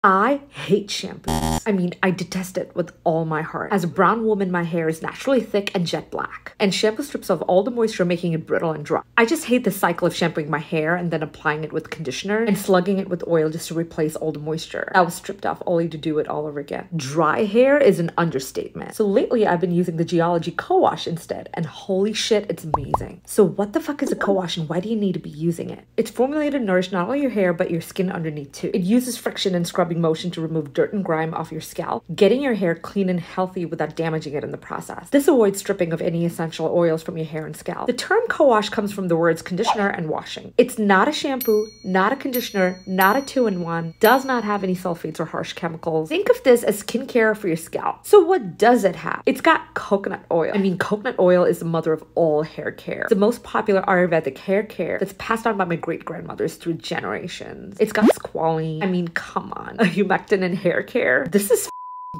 I hate shampoos. I mean, I detest it with all my heart. As a brown woman, my hair is naturally thick and jet black, and shampoo strips off all the moisture, making it brittle and dry. I just hate the cycle of shampooing my hair and then applying it with conditioner and slugging it with oil just to replace all the moisture that was stripped off, only to do it all over again. Dry hair is an understatement. So lately, I've been using the Geologie co-wash instead, and holy shit, it's amazing. So what the fuck is a co-wash and why do you need to be using it? It's formulated to nourish not only your hair, but your skin underneath too. It uses friction and scrubbing motion to remove dirt and grime off your scalp, getting your hair clean and healthy without damaging it in the process. This avoids stripping of any essential oils from your hair and scalp. The term co-wash comes from the words conditioner and washing. It's not a shampoo, not a conditioner, not a two-in-one, does not have any sulfates or harsh chemicals. Think of this as skincare for your scalp. So what does it have? It's got coconut oil. I mean, coconut oil is the mother of all hair care. It's the most popular Ayurvedic hair care that's passed on by my great-grandmothers through generations. It's got squalene. I mean, come on. A humectant in hair care? This is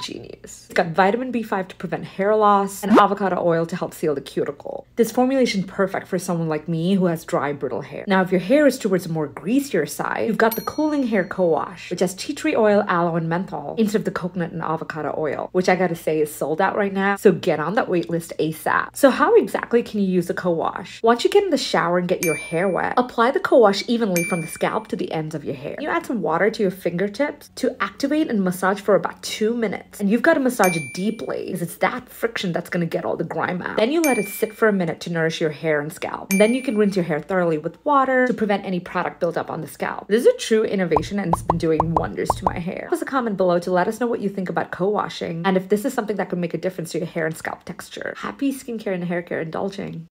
genius. It's got vitamin B5 to prevent hair loss and avocado oil to help seal the cuticle. This formulation is perfect for someone like me who has dry, brittle hair. Now, if your hair is towards a more greasier side, you've got the cooling hair co-wash, which has tea tree oil, aloe, and menthol instead of the coconut and avocado oil, which I gotta say is sold out right now. So get on that wait list ASAP. So how exactly can you use the co-wash? Once you get in the shower and get your hair wet, apply the co-wash evenly from the scalp to the ends of your hair. You add some water to your fingertips to activate and massage for about 2 minutes. And you've got to massage it deeply because it's that friction that's going to get all the grime out. Then you let it sit for a minute to nourish your hair and scalp. And then you can rinse your hair thoroughly with water to prevent any product buildup on the scalp. This is a true innovation and it's been doing wonders to my hair. Leave us a comment below to let us know what you think about co-washing and if this is something that could make a difference to your hair and scalp texture. Happy skincare and hair care indulging.